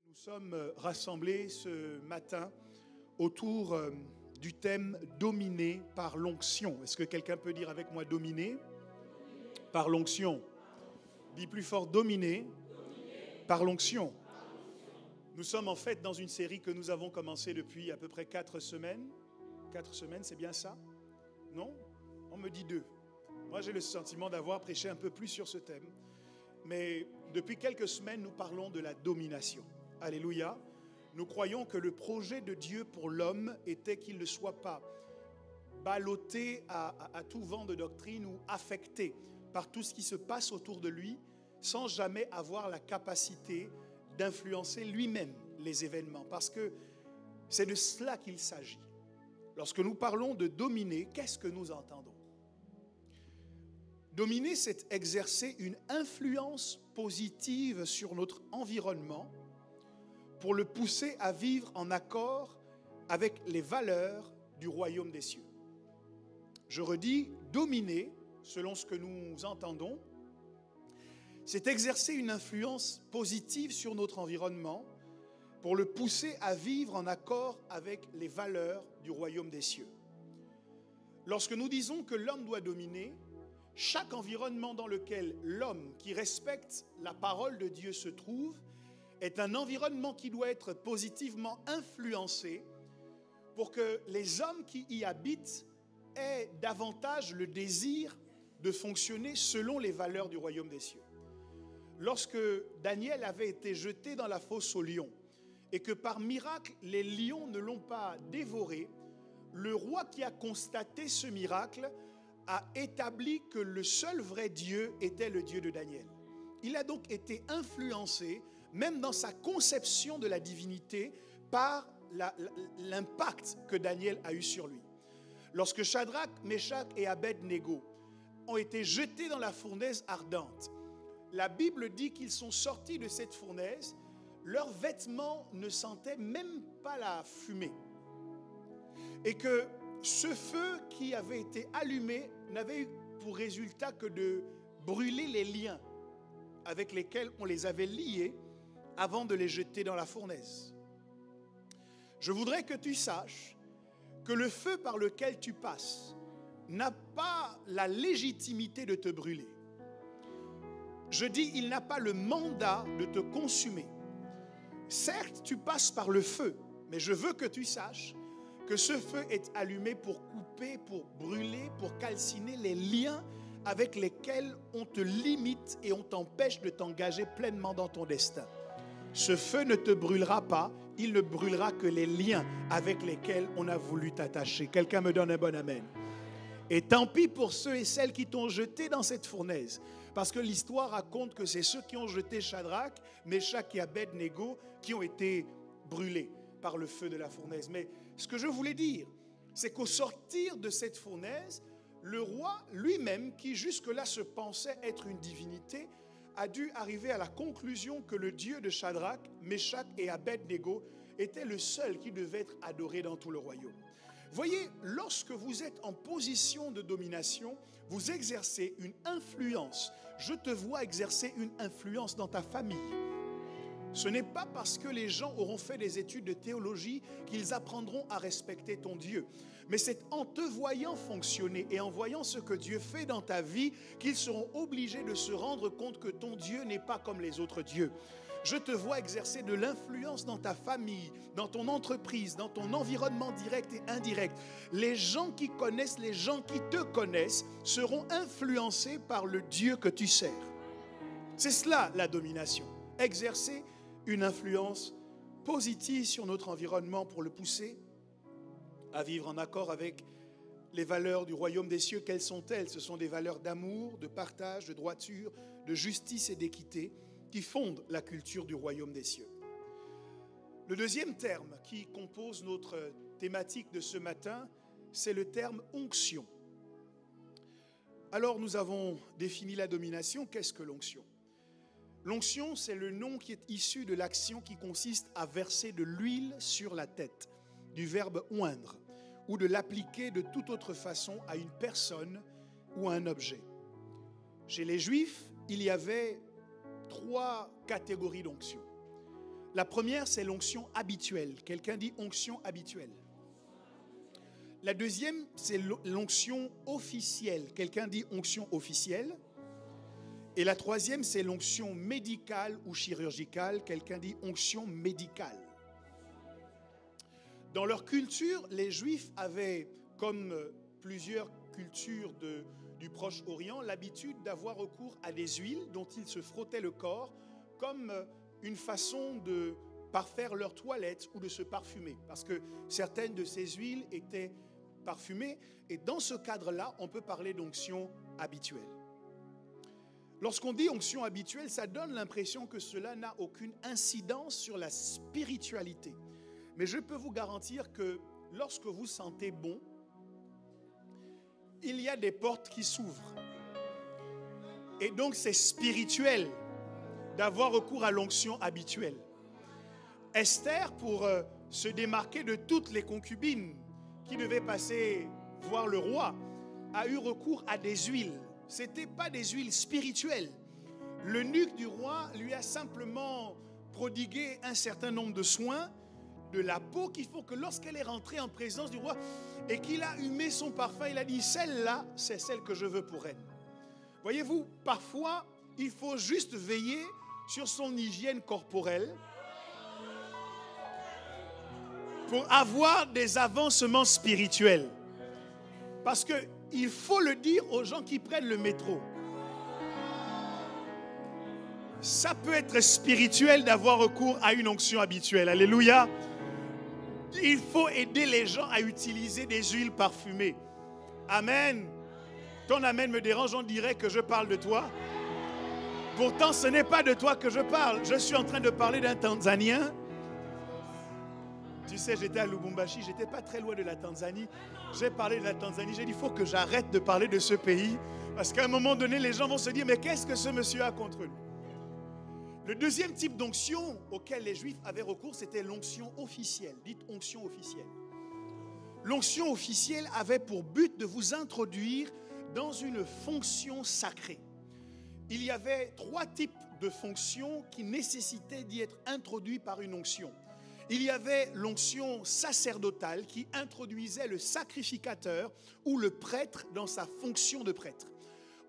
Nous sommes rassemblés ce matin autour du thème « Dominé par l'onction ». Est-ce que quelqu'un peut dire avec moi « dominé » par l'onction? Dis plus fort « dominé par l'onction ». Nous sommes en fait dans une série que nous avons commencée depuis à peu près 4 semaines. 4 semaines, c'est bien ça? Non? On me dit 2. Moi, j'ai le sentiment d'avoir prêché un peu plus sur ce thème. Mais depuis quelques semaines, nous parlons de la domination. Alléluia. Nous croyons que le projet de Dieu pour l'homme était qu'il ne soit pas ballotté à tout vent de doctrine ou affecté par tout ce qui se passe autour de lui, sans jamais avoir la capacité d'influencer lui-même les événements. Parce que c'est de cela qu'il s'agit. Lorsque nous parlons de dominer, qu'est-ce que nous entendons? Dominer, c'est exercer une influence positive sur notre environnement pour le pousser à vivre en accord avec les valeurs du royaume des cieux. Je redis, dominer, selon ce que nous entendons, c'est exercer une influence positive sur notre environnement pour le pousser à vivre en accord avec les valeurs du royaume des cieux. Lorsque nous disons que l'homme doit dominer, chaque environnement dans lequel l'homme qui respecte la parole de Dieu se trouve est un environnement qui doit être positivement influencé pour que les hommes qui y habitent aient davantage le désir de fonctionner selon les valeurs du royaume des cieux. Lorsque Daniel avait été jeté dans la fosse aux lions et que par miracle les lions ne l'ont pas dévoré, le roi qui a constaté ce miracle a établi que le seul vrai Dieu était le Dieu de Daniel. Il a donc été influencé, même dans sa conception de la divinité, par l'impact que Daniel a eu sur lui. Lorsque Shadrach, Meshach et Abed-Nego ont été jetés dans la fournaise ardente, la Bible dit qu'ils sont sortis de cette fournaise, leurs vêtements ne sentaient même pas la fumée. Et que ce feu qui avait été allumé n'avait eu pour résultat que de brûler les liens avec lesquels on les avait liés avant de les jeter dans la fournaise. Je voudrais que tu saches que le feu par lequel tu passes n'a pas la légitimité de te brûler. Je dis, il n'a pas le mandat de te consumer. Certes, tu passes par le feu, mais je veux que tu saches que ce feu est allumé pour couper, pour brûler, pour calciner les liens avec lesquels on te limite et on t'empêche de t'engager pleinement dans ton destin. Ce feu ne te brûlera pas, il ne brûlera que les liens avec lesquels on a voulu t'attacher. Quelqu'un me donne un bon amen. Et tant pis pour ceux et celles qui t'ont jeté dans cette fournaise, parce que l'histoire raconte que c'est ceux qui ont jeté Shadrach, Meshach et Abed-Nego qui ont été brûlés par le feu de la fournaise. Mais ce que je voulais dire, c'est qu'au sortir de cette fournaise, le roi lui-même, qui jusque-là se pensait être une divinité, a dû arriver à la conclusion que le Dieu de Shadrach, Meshach et Abed-Nego était le seul qui devait être adoré dans tout le royaume. Voyez, lorsque vous êtes en position de domination, vous exercez une influence. Je te vois exercer une influence dans ta famille. Ce n'est pas parce que les gens auront fait des études de théologie qu'ils apprendront à respecter ton Dieu. Mais c'est en te voyant fonctionner et en voyant ce que Dieu fait dans ta vie qu'ils seront obligés de se rendre compte que ton Dieu n'est pas comme les autres dieux. Je te vois exercer de l'influence dans ta famille, dans ton entreprise, dans ton environnement direct et indirect. Les gens qui connaissent, les gens qui te connaissent seront influencés par le Dieu que tu sers. C'est cela la domination. Exercer une influence positive sur notre environnement pour le pousser à vivre en accord avec les valeurs du royaume des cieux. Quelles sont-elles? Ce sont des valeurs d'amour, de partage, de droiture, de justice et d'équité qui fondent la culture du royaume des cieux. Le deuxième terme qui compose notre thématique de ce matin, c'est le terme onction. Alors nous avons défini la domination. Qu'est-ce que l'onction? L'onction, c'est le nom qui est issu de l'action qui consiste à verser de l'huile sur la tête, du verbe oindre, ou de l'appliquer de toute autre façon à une personne ou à un objet. Chez les Juifs, il y avait 3 catégories d'onction. La première, c'est l'onction habituelle. Quelqu'un dit onction habituelle. La deuxième, c'est l'onction officielle. Quelqu'un dit onction officielle. Et la troisième, c'est l'onction médicale ou chirurgicale. Quelqu'un dit onction médicale. Dans leur culture, les Juifs avaient, comme plusieurs cultures du Proche-Orient, l'habitude d'avoir recours à des huiles dont ils se frottaient le corps comme une façon de parfaire leur toilette ou de se parfumer. Parce que certaines de ces huiles étaient parfumées. Et dans ce cadre-là, on peut parler d'onction habituelle. Lorsqu'on dit onction habituelle, ça donne l'impression que cela n'a aucune incidence sur la spiritualité. Mais je peux vous garantir que lorsque vous sentez bon, il y a des portes qui s'ouvrent. Et donc c'est spirituel d'avoir recours à l'onction habituelle. Esther, pour se démarquer de toutes les concubines qui devaient passer voir le roi, a eu recours à des huiles. Ce n'étaient pas des huiles spirituelles. L'eunuque du roi lui a simplement prodigué un certain nombre de soins de la peau qu'il faut que lorsqu'elle est rentrée en présence du roi et qu'il a humé son parfum, il a dit, celle-là, c'est celle que je veux pour elle. Voyez-vous, parfois, il faut juste veiller sur son hygiène corporelle pour avoir des avancements spirituels. Parce qu'il faut le dire aux gens qui prennent le métro. Ça peut être spirituel d'avoir recours à une onction habituelle. Alléluia. Il faut aider les gens à utiliser des huiles parfumées. Amen. Ton amen me dérange, on dirait que je parle de toi. Pourtant, ce n'est pas de toi que je parle. Je suis en train de parler d'un Tanzanien. Tu sais, j'étais à Lubumbashi, j'étais pas très loin de la Tanzanie. J'ai parlé de la Tanzanie, j'ai dit, il faut que j'arrête de parler de ce pays. Parce qu'à un moment donné, les gens vont se dire, mais qu'est-ce que ce monsieur a contre nous? Le deuxième type d'onction auquel les Juifs avaient recours, c'était l'onction officielle. Dites onction officielle. L'onction officielle avait pour but de vous introduire dans une fonction sacrée. Il y avait 3 types de fonctions qui nécessitaient d'y être introduits par une onction. Il y avait l'onction sacerdotale qui introduisait le sacrificateur ou le prêtre dans sa fonction de prêtre.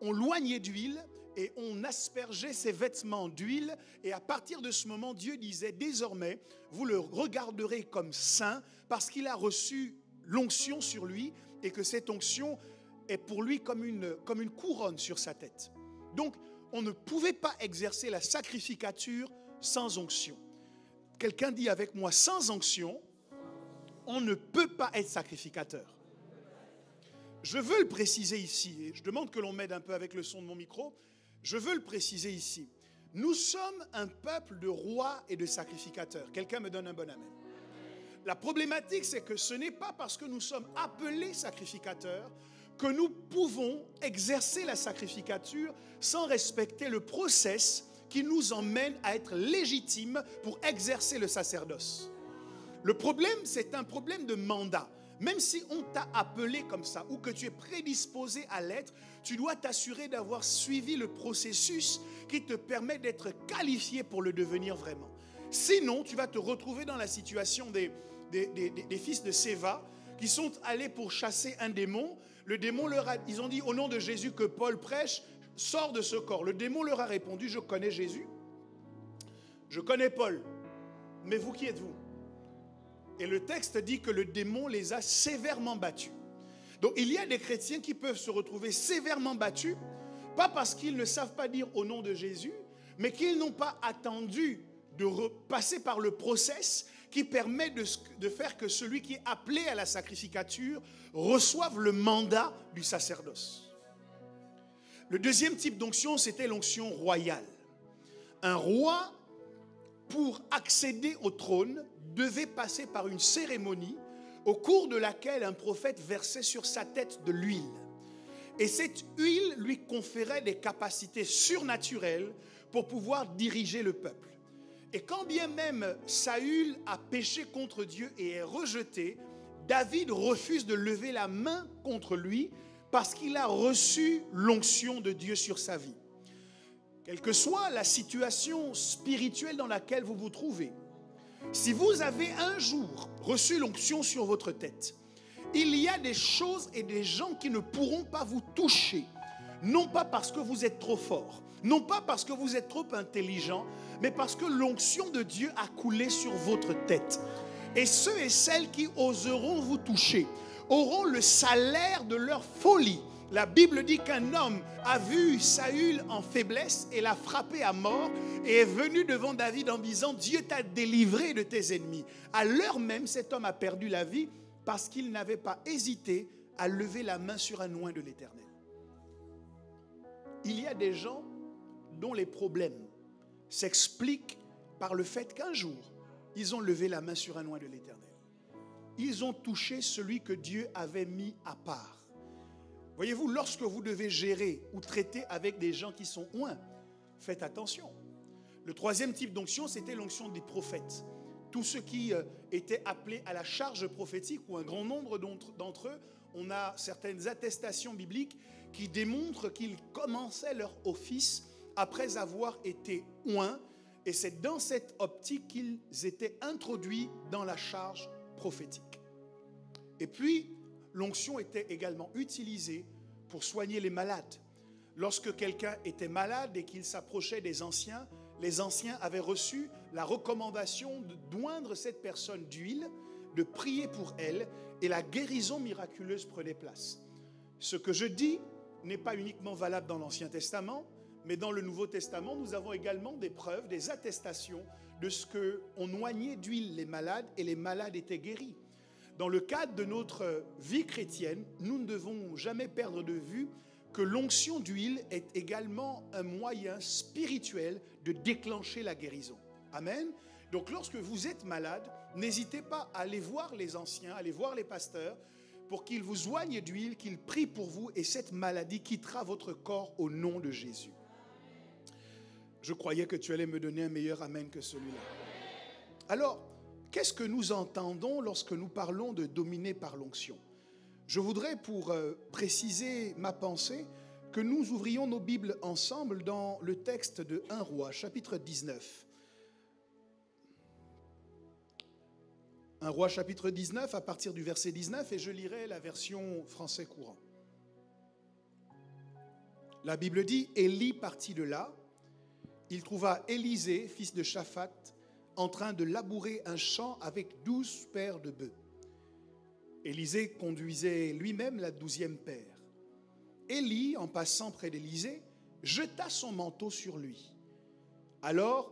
On loignait d'huile et on aspergeait ses vêtements d'huile. Et à partir de ce moment, Dieu disait, désormais, vous le regarderez comme saint parce qu'il a reçu l'onction sur lui et que cette onction est pour lui comme une couronne sur sa tête. Donc, on ne pouvait pas exercer la sacrificature sans onction. Quelqu'un dit avec moi, sans onction, on ne peut pas être sacrificateur. Je veux le préciser ici, et je demande que l'on m'aide un peu avec le son de mon micro. Je veux le préciser ici. Nous sommes un peuple de rois et de sacrificateurs. Quelqu'un me donne un bon amen. La problématique, c'est que ce n'est pas parce que nous sommes appelés sacrificateurs que nous pouvons exercer la sacrificature sans respecter le process qui nous emmène à être légitimes pour exercer le sacerdoce. Le problème, c'est un problème de mandat. Même si on t'a appelé comme ça ou que tu es prédisposé à l'être, tu dois t'assurer d'avoir suivi le processus qui te permet d'être qualifié pour le devenir vraiment. Sinon, tu vas te retrouver dans la situation des fils de Séva qui sont allés pour chasser un démon. Le démon ils ont dit au nom de Jésus que Paul prêche, sors de ce corps. Le démon leur a répondu, je connais Jésus, je connais Paul, mais vous qui êtes-vous? Et le texte dit que le démon les a sévèrement battus. Donc il y a des chrétiens qui peuvent se retrouver sévèrement battus, pas parce qu'ils ne savent pas dire au nom de Jésus, mais qu'ils n'ont pas attendu de passer par le process qui permet de faire que celui qui est appelé à la sacrificature reçoive le mandat du sacerdoce. Le deuxième type d'onction, c'était l'onction royale. Un roi, pour accéder au trône, devait passer par une cérémonie au cours de laquelle un prophète versait sur sa tête de l'huile. Et cette huile lui conférait des capacités surnaturelles pour pouvoir diriger le peuple. Et quand bien même Saül a péché contre Dieu et est rejeté, David refuse de lever la main contre lui parce qu'il a reçu l'onction de Dieu sur sa vie. Quelle que soit la situation spirituelle dans laquelle vous vous trouvez, Si vous avez un jour reçu l'onction sur votre tête, il y a des choses et des gens qui ne pourront pas vous toucher. Non pas parce que vous êtes trop fort, non pas parce que vous êtes trop intelligent, mais parce que l'onction de Dieu a coulé sur votre tête. Et ceux et celles qui oseront vous toucher auront le salaire de leur folie. La Bible dit qu'un homme a vu Saül en faiblesse et l'a frappé à mort et est venu devant David en disant « Dieu t'a délivré de tes ennemis ». À l'heure même, cet homme a perdu la vie parce qu'il n'avait pas hésité à lever la main sur un oint de l'Éternel. Il y a des gens dont les problèmes s'expliquent par le fait qu'un jour, ils ont levé la main sur un oint de l'Éternel. Ils ont touché celui que Dieu avait mis à part. Voyez-vous, lorsque vous devez gérer ou traiter avec des gens qui sont oints, faites attention. Le troisième type d'onction, c'était l'onction des prophètes. Tous ceux qui étaient appelés à la charge prophétique, ou un grand nombre d'entre eux, on a certaines attestations bibliques qui démontrent qu'ils commençaient leur office après avoir été oints, et c'est dans cette optique qu'ils étaient introduits dans la charge prophétique. Et puis, l'onction était également utilisée pour soigner les malades. Lorsque quelqu'un était malade et qu'il s'approchait des anciens, les anciens avaient reçu la recommandation d'oindre cette personne d'huile, de prier pour elle, et la guérison miraculeuse prenait place. Ce que je dis n'est pas uniquement valable dans l'Ancien Testament, mais dans le Nouveau Testament, nous avons également des preuves, des attestations de ce qu'on oignait d'huile les malades et les malades étaient guéris. Dans le cadre de notre vie chrétienne, nous ne devons jamais perdre de vue que l'onction d'huile est également un moyen spirituel de déclencher la guérison. Amen. Donc lorsque vous êtes malade, n'hésitez pas à aller voir les anciens, à aller voir les pasteurs pour qu'ils vous oignent d'huile, qu'ils prient pour vous et cette maladie quittera votre corps au nom de Jésus. Je croyais que tu allais me donner un meilleur amen que celui-là. Alors, qu'est-ce que nous entendons lorsque nous parlons de dominer par l'onction? Je voudrais, pour préciser ma pensée, que nous ouvrions nos Bibles ensemble dans le texte de 1 Roi, chapitre 19. 1 Roi, chapitre 19, à partir du verset 19, et je lirai la version français courant. La Bible dit, Élie partit de là, il trouva Élisée, fils de Shaphat, en train de labourer un champ avec 12 paires de bœufs. Élisée conduisait lui-même la 12e paire. Élie, en passant près d'Élisée, jeta son manteau sur lui. Alors,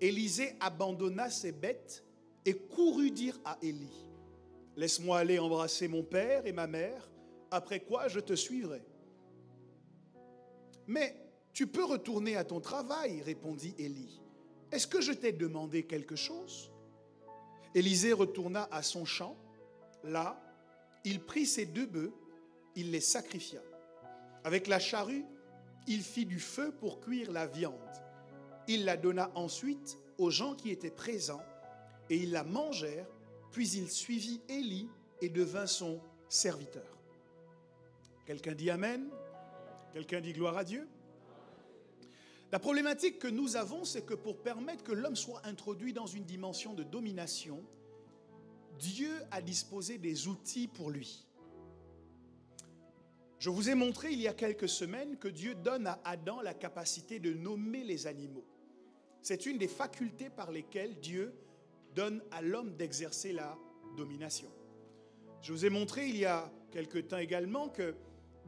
Élisée abandonna ses bêtes et courut dire à Élie, « Laisse-moi aller embrasser mon père et ma mère, après quoi je te suivrai. » « Mais tu peux retourner à ton travail, répondit Élie. Est-ce que je t'ai demandé quelque chose? Élisée retourna à son champ. Là, il prit ses 2 bœufs, il les sacrifia. Avec la charrue, il fit du feu pour cuire la viande. Il la donna ensuite aux gens qui étaient présents, et ils la mangèrent, puis il suivit Élie et devint son serviteur. Quelqu'un dit Amen? Quelqu'un dit gloire à Dieu? La problématique que nous avons, c'est que pour permettre que l'homme soit introduit dans une dimension de domination, Dieu a disposé des outils pour lui. Je vous ai montré il y a quelques semaines que Dieu donne à Adam la capacité de nommer les animaux. C'est une des facultés par lesquelles Dieu donne à l'homme d'exercer la domination. Je vous ai montré il y a quelque temps également que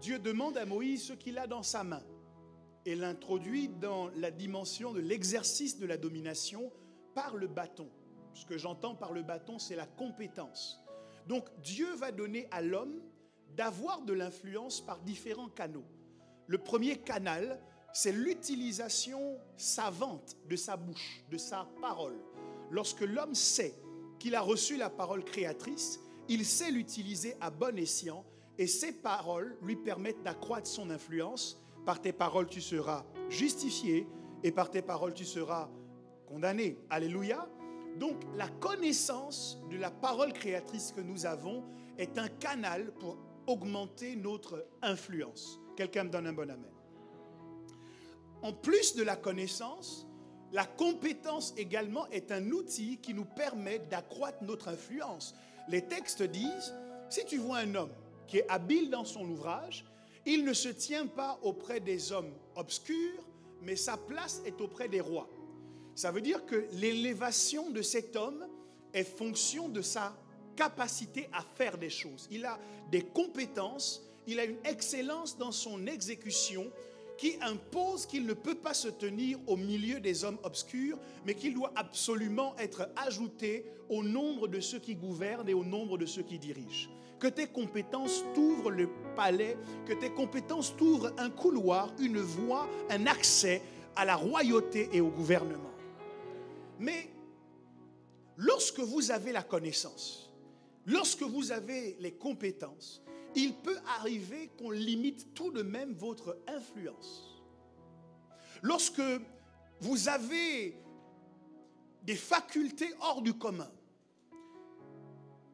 Dieu demande à Moïse ce qu'il a dans sa main et l'introduit dans la dimension de l'exercice de la domination par le bâton. Ce que j'entends par le bâton, c'est la compétence. Donc Dieu va donner à l'homme d'avoir de l'influence par différents canaux. Le premier canal, c'est l'utilisation savante de sa bouche, de sa parole. Lorsque l'homme sait qu'il a reçu la parole créatrice, il sait l'utiliser à bon escient et ces paroles lui permettent d'accroître son influence. Par tes paroles, tu seras justifié et par tes paroles, tu seras condamné. Alléluia. Donc, la connaissance de la parole créatrice que nous avons est un canal pour augmenter notre influence. Quelqu'un me donne un bon amen. En plus de la connaissance, la compétence également est un outil qui nous permet d'accroître notre influence. Les textes disent, si tu vois un homme qui est habile dans son ouvrage, il ne se tient pas auprès des hommes obscurs, mais sa place est auprès des rois. Ça veut dire que l'élévation de cet homme est fonction de sa capacité à faire des choses. Il a des compétences, il a une excellence dans son exécution qui impose qu'il ne peut pas se tenir au milieu des hommes obscurs, mais qu'il doit absolument être ajouté au nombre de ceux qui gouvernent et au nombre de ceux qui dirigent. Que tes compétences t'ouvrent le palais, que tes compétences t'ouvrent un couloir, une voie, un accès à la royauté et au gouvernement. Mais lorsque vous avez la connaissance, lorsque vous avez les compétences, il peut arriver qu'on limite tout de même votre influence. Lorsque vous avez des facultés hors du commun,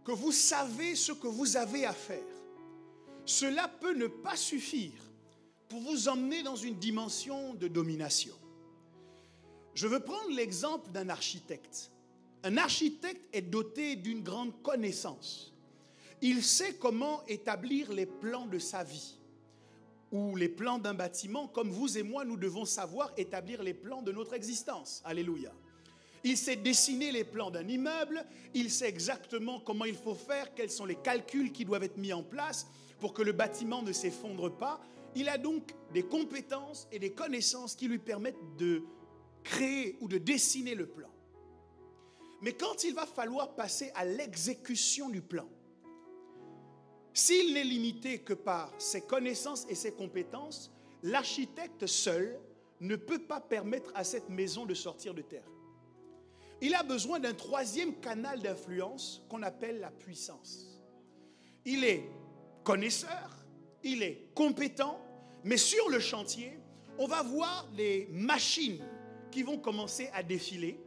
que vous savez ce que vous avez à faire, cela peut ne pas suffire pour vous emmener dans une dimension de domination. Je veux prendre l'exemple d'un architecte. Un architecte est doté d'une grande connaissance. Il sait comment établir les plans de sa vie ou les plans d'un bâtiment, comme vous et moi, nous devons savoir établir les plans de notre existence. Alléluia. Il sait dessiner les plans d'un immeuble, il sait exactement comment il faut faire, quels sont les calculs qui doivent être mis en place pour que le bâtiment ne s'effondre pas. Il a donc des compétences et des connaissances qui lui permettent de créer ou de dessiner le plan. Mais quand il va falloir passer à l'exécution du plan, s'il n'est limité que par ses connaissances et ses compétences, l'architecte seul ne peut pas permettre à cette maison de sortir de terre. Il a besoin d'un troisième canal d'influence qu'on appelle la puissance. Il est connaisseur, il est compétent, mais sur le chantier, on va voir des machines qui vont commencer à défiler,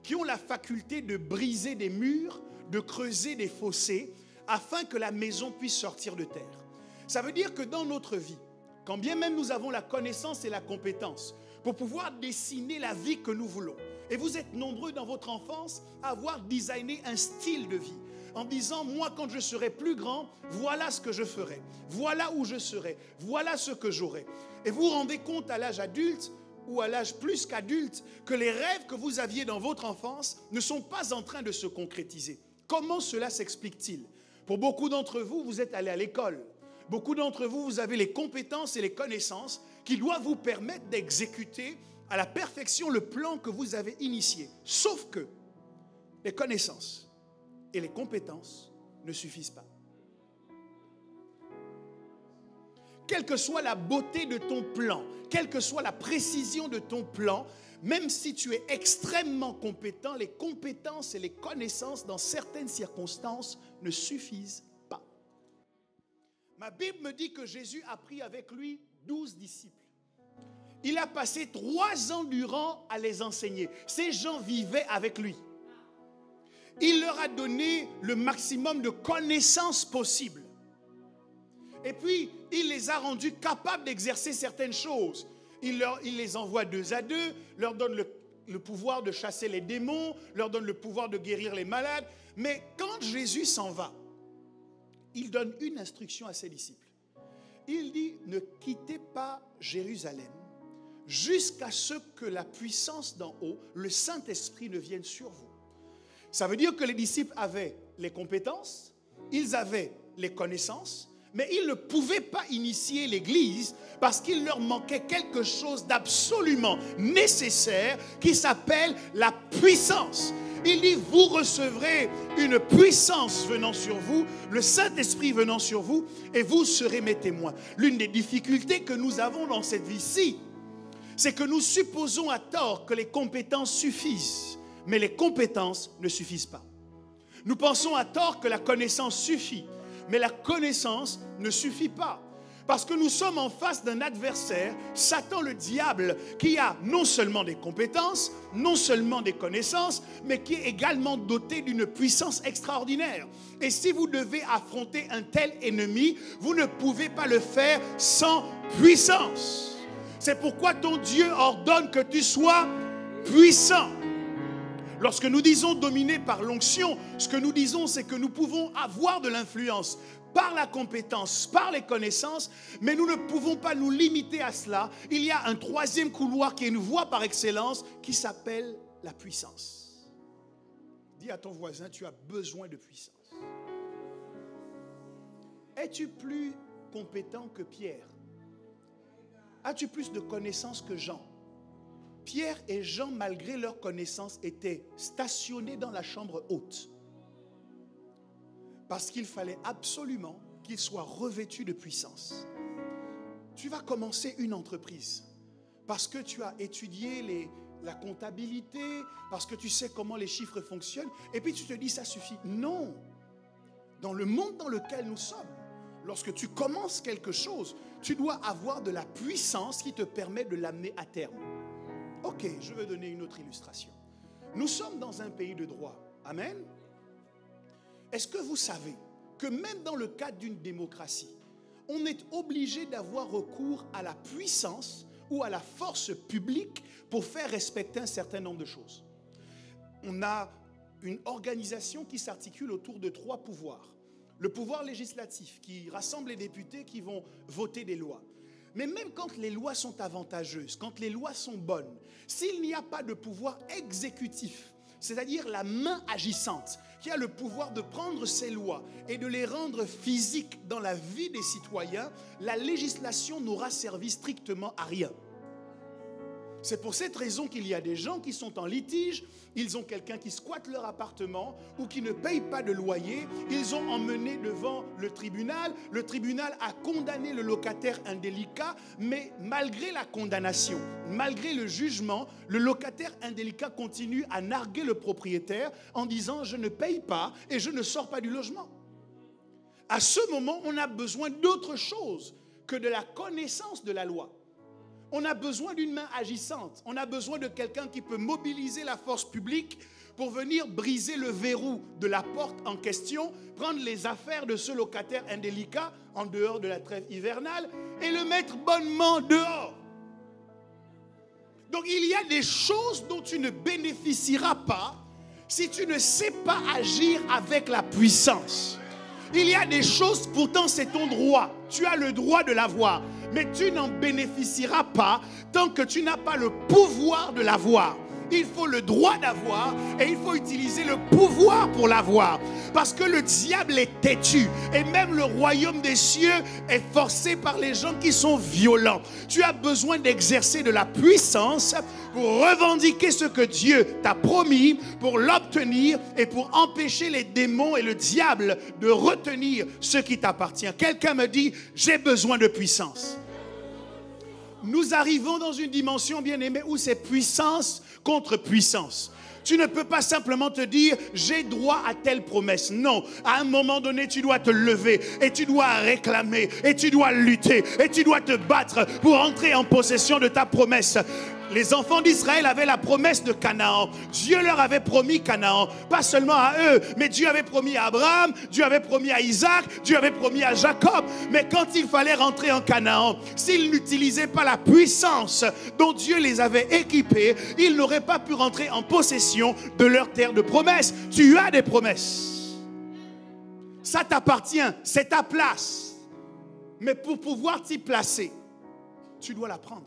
qui ont la faculté de briser des murs, de creuser des fossés, afin que la maison puisse sortir de terre. Ça veut dire que dans notre vie, quand bien même nous avons la connaissance et la compétence pour pouvoir dessiner la vie que nous voulons, et vous êtes nombreux dans votre enfance à avoir designé un style de vie, en disant, moi quand je serai plus grand, voilà ce que je ferai, voilà où je serai, voilà ce que j'aurai. Et vous vous rendez compte à l'âge adulte, ou à l'âge plus qu'adulte, que les rêves que vous aviez dans votre enfance ne sont pas en train de se concrétiser. Comment cela s'explique-t-il? Pour beaucoup d'entre vous, vous êtes allés à l'école. Beaucoup d'entre vous, vous avez les compétences et les connaissances qui doivent vous permettre d'exécuter à la perfection le plan que vous avez initié. Sauf que les connaissances et les compétences ne suffisent pas. Quelle que soit la beauté de ton plan, quelle que soit la précision de ton plan, même si tu es extrêmement compétent, les compétences et les connaissances dans certaines circonstances ne suffisent pas. Ma Bible me dit que Jésus a pris avec lui 12 disciples. Il a passé 3 ans durant à les enseigner. Ces gens vivaient avec lui. Il leur a donné le maximum de connaissances possibles. Et puis, il les a rendus capables d'exercer certaines choses. Il les envoie 2 à 2, leur donne le pouvoir de chasser les démons, leur donne le pouvoir de guérir les malades. Mais quand Jésus s'en va, il donne une instruction à ses disciples. Il dit, ne quittez pas Jérusalem jusqu'à ce que la puissance d'en haut, le Saint-Esprit, ne vienne sur vous. Ça veut dire que les disciples avaient les compétences, ils avaient les connaissances, mais ils ne pouvaient pas initier l'Église parce qu'il leur manquait quelque chose d'absolument nécessaire qui s'appelle la puissance. Il dit, vous recevrez une puissance venant sur vous, le Saint-Esprit venant sur vous, et vous serez mes témoins. L'une des difficultés que nous avons dans cette vie-ci, c'est que nous supposons à tort que les compétences suffisent, mais les compétences ne suffisent pas. Nous pensons à tort que la connaissance suffit, mais la connaissance ne suffit pas. Parce que nous sommes en face d'un adversaire, Satan le diable, qui a non seulement des compétences, non seulement des connaissances, mais qui est également doté d'une puissance extraordinaire. Et si vous devez affronter un tel ennemi, vous ne pouvez pas le faire sans puissance. C'est pourquoi ton Dieu ordonne que tu sois puissant. Lorsque nous disons dominer par l'onction, ce que nous disons, c'est que nous pouvons avoir de l'influence par la compétence, par les connaissances, mais nous ne pouvons pas nous limiter à cela. Il y a un troisième couloir qui est une voie par excellence qui s'appelle la puissance. Dis à ton voisin, tu as besoin de puissance. Es-tu plus compétent que Pierre? As-tu plus de connaissances que Jean? Pierre et Jean, malgré leur connaissance, étaient stationnés dans la chambre haute. Parce qu'il fallait absolument qu'ils soient revêtus de puissance. Tu vas commencer une entreprise parce que tu as étudié la comptabilité, parce que tu sais comment les chiffres fonctionnent, et puis tu te dis ça suffit. Non. Dans le monde dans lequel nous sommes, lorsque tu commences quelque chose, tu dois avoir de la puissance qui te permet de l'amener à terme. Ok, je vais donner une autre illustration. Nous sommes dans un pays de droit. Amen. Est-ce que vous savez que même dans le cadre d'une démocratie, on est obligé d'avoir recours à la puissance ou à la force publique pour faire respecter un certain nombre de choses? On a une organisation qui s'articule autour de 3 pouvoirs. Le pouvoir législatif qui rassemble les députés qui vont voter des lois. Mais même quand les lois sont avantageuses, quand les lois sont bonnes, s'il n'y a pas de pouvoir exécutif, c'est-à-dire la main agissante, qui a le pouvoir de prendre ces lois et de les rendre physiques dans la vie des citoyens, la législation n'aura servi strictement à rien. C'est pour cette raison qu'il y a des gens qui sont en litige, ils ont quelqu'un qui squatte leur appartement ou qui ne paye pas de loyer, ils ont emmené devant le tribunal a condamné le locataire indélicat, mais malgré la condamnation, malgré le jugement, le locataire indélicat continue à narguer le propriétaire en disant « je ne paye pas et je ne sors pas du logement ». À ce moment, on a besoin d'autre chose que de la connaissance de la loi. On a besoin d'une main agissante. On a besoin de quelqu'un qui peut mobiliser la force publique pour venir briser le verrou de la porte en question, prendre les affaires de ce locataire indélicat en dehors de la trêve hivernale et le mettre bonnement dehors. Donc il y a des choses dont tu ne bénéficieras pas si tu ne sais pas agir avec la puissance. Il y a des choses, pourtant c'est ton droit. Tu as le droit de l'avoir. Mais tu n'en bénéficieras pas tant que tu n'as pas le pouvoir de l'avoir. Il faut le droit d'avoir et il faut utiliser le pouvoir pour l'avoir. Parce que le diable est têtu et même le royaume des cieux est forcé par les gens qui sont violents. Tu as besoin d'exercer de la puissance pour revendiquer ce que Dieu t'a promis, pour l'obtenir et pour empêcher les démons et le diable de retenir ce qui t'appartient. Quelqu'un me dit, j'ai besoin de puissance. Nous arrivons dans une dimension, bien aimée, où c'est puissance contre puissance. Tu ne peux pas simplement te dire, j'ai droit à telle promesse. Non, à un moment donné, tu dois te lever et tu dois réclamer et tu dois lutter et tu dois te battre pour entrer en possession de ta promesse. Les enfants d'Israël avaient la promesse de Canaan. Dieu leur avait promis Canaan. Pas seulement à eux, mais Dieu avait promis à Abraham, Dieu avait promis à Isaac, Dieu avait promis à Jacob. Mais quand il fallait rentrer en Canaan, s'ils n'utilisaient pas la puissance dont Dieu les avait équipés, ils n'auraient pas pu rentrer en possession de leur terre de promesse. Tu as des promesses. Ça t'appartient, c'est ta place. Mais pour pouvoir t'y placer, tu dois la prendre.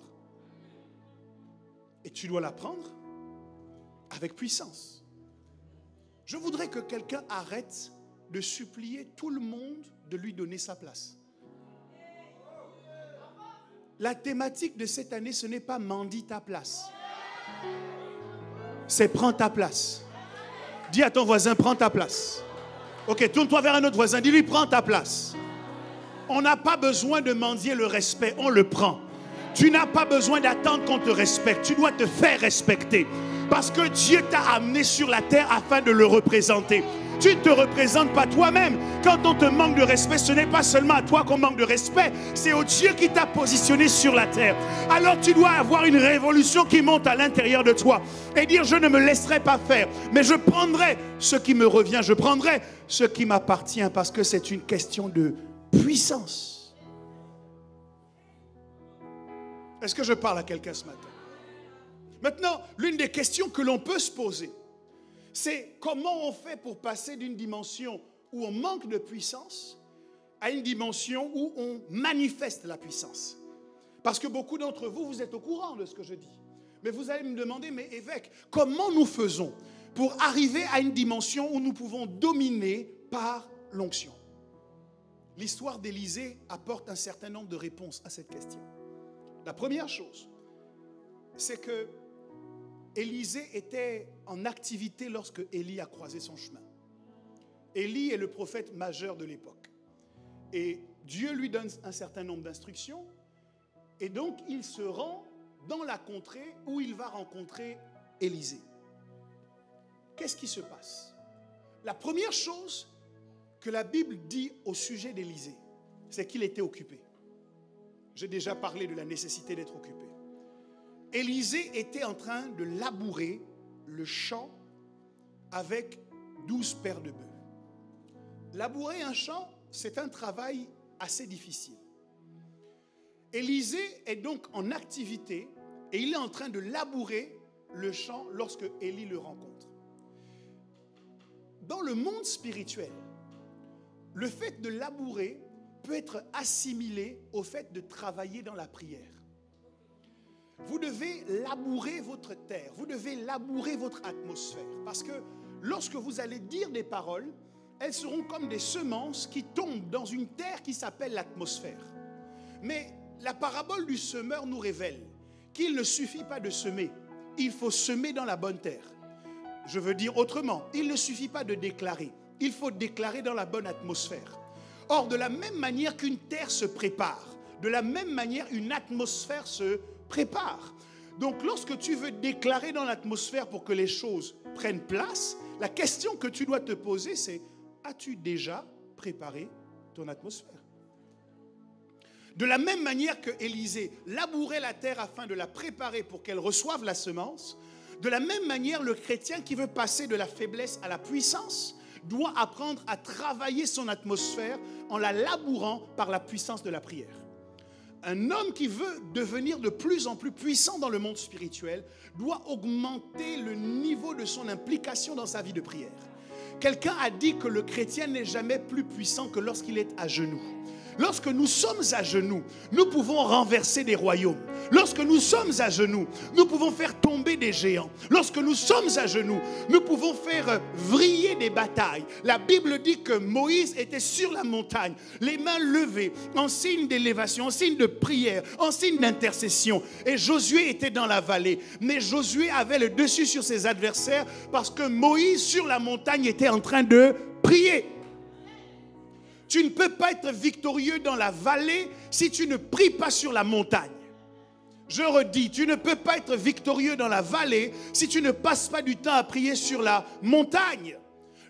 Et tu dois la prendre avec puissance. Je voudrais que quelqu'un arrête de supplier tout le monde de lui donner sa place. La thématique de cette année, ce n'est pas mendie ta place. C'est prends ta place. Dis à ton voisin, prends ta place. Ok, tourne-toi vers un autre voisin, dis-lui, prends ta place. On n'a pas besoin de mendier le respect, on le prend. Tu n'as pas besoin d'attendre qu'on te respecte. Tu dois te faire respecter. Parce que Dieu t'a amené sur la terre afin de le représenter. Tu ne te représentes pas toi-même. Quand on te manque de respect, ce n'est pas seulement à toi qu'on manque de respect. C'est au Dieu qui t'a positionné sur la terre. Alors tu dois avoir une révolution qui monte à l'intérieur de toi. Et dire, je ne me laisserai pas faire. Mais je prendrai ce qui me revient. Je prendrai ce qui m'appartient. Parce que c'est une question de puissance. Est-ce que je parle à quelqu'un ce matin? Maintenant, l'une des questions que l'on peut se poser, c'est comment on fait pour passer d'une dimension où on manque de puissance à une dimension où on manifeste la puissance. Parce que beaucoup d'entre vous, vous êtes au courant de ce que je dis. Mais vous allez me demander, mais évêque, comment nous faisons pour arriver à une dimension où nous pouvons dominer par l'onction? L'histoire d'Élisée apporte un certain nombre de réponses à cette question. La première chose, c'est que Élisée était en activité lorsque Élie a croisé son chemin. Élie est le prophète majeur de l'époque. Et Dieu lui donne un certain nombre d'instructions. Et donc, il se rend dans la contrée où il va rencontrer Élisée. Qu'est-ce qui se passe? La première chose que la Bible dit au sujet d'Élisée, c'est qu'il était occupé. J'ai déjà parlé de la nécessité d'être occupé. Élisée était en train de labourer le champ avec 12 paires de bœufs. Labourer un champ, c'est un travail assez difficile. Élisée est donc en activité et il est en train de labourer le champ lorsque Élie le rencontre. Dans le monde spirituel, le fait de labourer peut être assimilé au fait de travailler dans la prière. Vous devez labourer votre terre, vous devez labourer votre atmosphère. Parce que lorsque vous allez dire des paroles, elles seront comme des semences qui tombent dans une terre qui s'appelle l'atmosphère. Mais la parabole du semeur nous révèle qu'il ne suffit pas de semer, il faut semer dans la bonne terre. Je veux dire autrement, il ne suffit pas de déclarer, il faut déclarer dans la bonne atmosphère. Or, de la même manière qu'une terre se prépare, de la même manière une atmosphère se prépare. Donc, lorsque tu veux déclarer dans l'atmosphère pour que les choses prennent place, la question que tu dois te poser, c'est: as-tu déjà préparé ton atmosphère? De la même manière que Élisée labourait la terre afin de la préparer pour qu'elle reçoive la semence, de la même manière, le chrétien qui veut passer de la faiblesse à la puissance doit apprendre à travailler son atmosphère en la labourant par la puissance de la prière. Un homme qui veut devenir de plus en plus puissant dans le monde spirituel doit augmenter le niveau de son implication dans sa vie de prière. Quelqu'un a dit que le chrétien n'est jamais plus puissant que lorsqu'il est à genoux. Lorsque nous sommes à genoux, nous pouvons renverser des royaumes. Lorsque nous sommes à genoux, nous pouvons faire tomber des géants. Lorsque nous sommes à genoux, nous pouvons faire vriller des batailles. La Bible dit que Moïse était sur la montagne, les mains levées, en signe d'élévation, en signe de prière, en signe d'intercession. Et Josué était dans la vallée. Mais Josué avait le dessus sur ses adversaires parce que Moïse, sur la montagne, était en train de prier. Tu ne peux pas être victorieux dans la vallée si tu ne pries pas sur la montagne. Je redis, tu ne peux pas être victorieux dans la vallée si tu ne passes pas du temps à prier sur la montagne.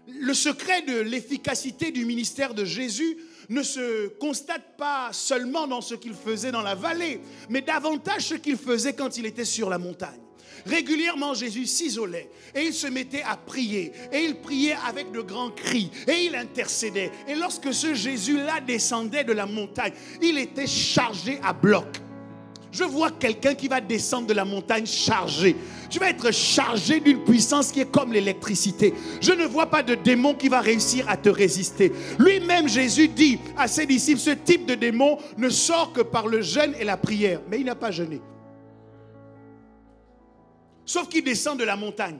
Le secret de l'efficacité du ministère de Jésus ne se constate pas seulement dans ce qu'il faisait dans la vallée, mais davantage ce qu'il faisait quand il était sur la montagne. Régulièrement, Jésus s'isolait et il se mettait à prier. Et il priait avec de grands cris et il intercédait. Et lorsque ce Jésus-là descendait de la montagne, il était chargé à bloc. Je vois quelqu'un qui va descendre de la montagne chargé. Tu vas être chargé d'une puissance qui est comme l'électricité. Je ne vois pas de démon qui va réussir à te résister. Lui-même, Jésus dit à ses disciples, ce type de démon ne sort que par le jeûne et la prière. Mais il n'a pas jeûné. Sauf qu'il descend de la montagne.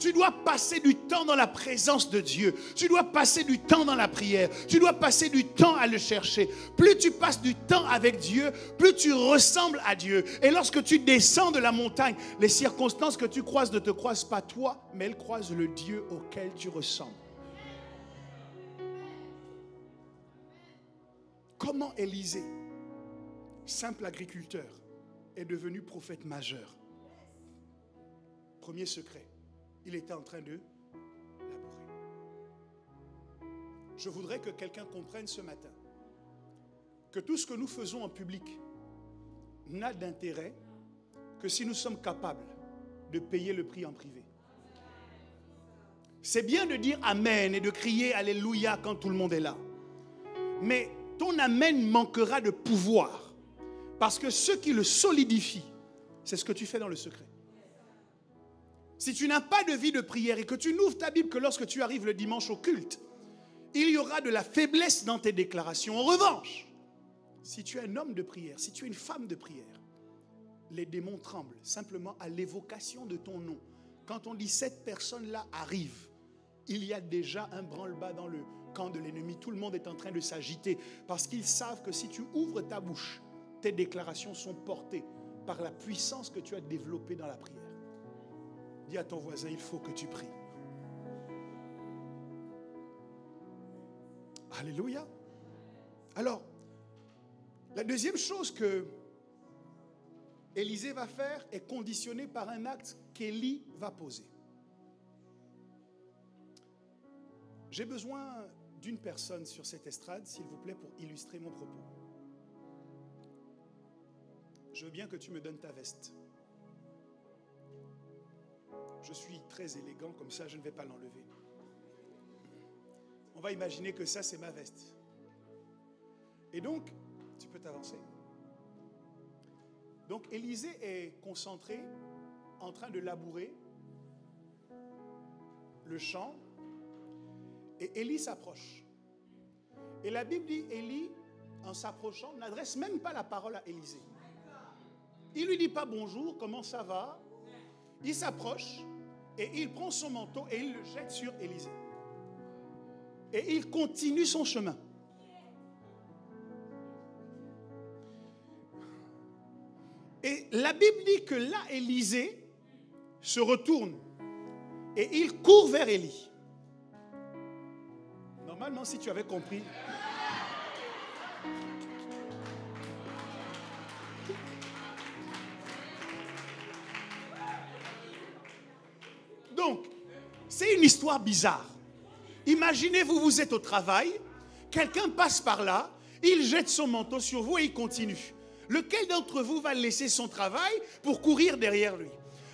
Tu dois passer du temps dans la présence de Dieu. Tu dois passer du temps dans la prière. Tu dois passer du temps à le chercher. Plus tu passes du temps avec Dieu, plus tu ressembles à Dieu. Et lorsque tu descends de la montagne, les circonstances que tu croises ne te croisent pas toi, mais elles croisent le Dieu auquel tu ressembles. Comment Élisée, simple agriculteur, est devenu prophète majeur? Premier secret, il était en train de labourer. Je voudrais que quelqu'un comprenne ce matin que tout ce que nous faisons en public n'a d'intérêt que si nous sommes capables de payer le prix en privé. C'est bien de dire Amen et de crier Alléluia quand tout le monde est là. Mais ton Amen manquera de pouvoir. Parce que ce qui le solidifie, c'est ce que tu fais dans le secret. Si tu n'as pas de vie de prière et que tu n'ouvres ta Bible que lorsque tu arrives le dimanche au culte, il y aura de la faiblesse dans tes déclarations. En revanche, si tu es un homme de prière, si tu es une femme de prière, les démons tremblent simplement à l'évocation de ton nom. Quand on dit cette personne-là arrive, il y a déjà un branle-bas dans le camp de l'ennemi. Tout le monde est en train de s'agiter parce qu'ils savent que si tu ouvres ta bouche, tes déclarations sont portées par la puissance que tu as développée dans la prière. Dis à ton voisin, il faut que tu pries. Alléluia. Alors, la deuxième chose que Élisée va faire est conditionnée par un acte qu'Élie va poser. J'ai besoin d'une personne sur cette estrade, s'il vous plaît, pour illustrer mon propos. Je veux bien que tu me donnes ta veste. Je suis très élégant, comme ça je ne vais pas l'enlever. On va imaginer que ça c'est ma veste. Et donc, tu peux t'avancer. Donc Élisée est concentré, en train de labourer le champ, et Élie s'approche. Et la Bible dit, Élie, en s'approchant, n'adresse même pas la parole à Élisée. Il ne lui dit pas bonjour, comment ça va? Il s'approche et il prend son manteau et il le jette sur Élisée. Et il continue son chemin. Et la Bible dit que là, Élisée se retourne et il court vers Élie. Normalement, si tu avais compris... Donc, c'est une histoire bizarre. Imaginez-vous, vous êtes au travail, quelqu'un passe par là, il jette son manteau sur vous et il continue. Lequel d'entre vous va laisser son travail pour courir derrière lui?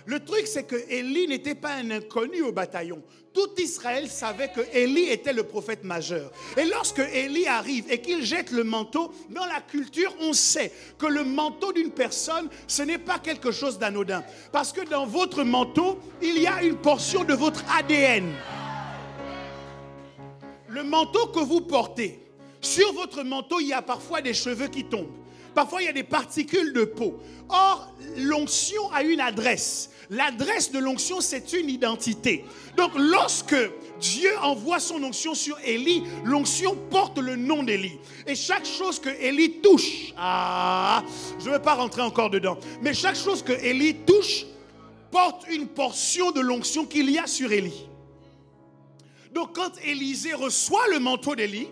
Le truc, c'est que Élie n'était pas un inconnu au bataillon. Tout Israël savait que Élie était le prophète majeur. Et lorsque Élie arrive et qu'il jette le manteau, dans la culture, on sait que le manteau d'une personne, ce n'est pas quelque chose d'anodin. Parce que dans votre manteau, il y a une portion de votre ADN. Le manteau que vous portez, sur votre manteau, il y a parfois des cheveux qui tombent. Parfois, il y a des particules de peau. Or, l'onction a une adresse. L'adresse de l'onction, c'est une identité. Donc, lorsque Dieu envoie son onction sur Élie, l'onction porte le nom d'Élie. Et chaque chose que Élie touche, je ne veux pas rentrer encore dedans, mais chaque chose que Élie touche porte une portion de l'onction qu'il y a sur Élie. Donc, quand Élisée reçoit le manteau d'Élie,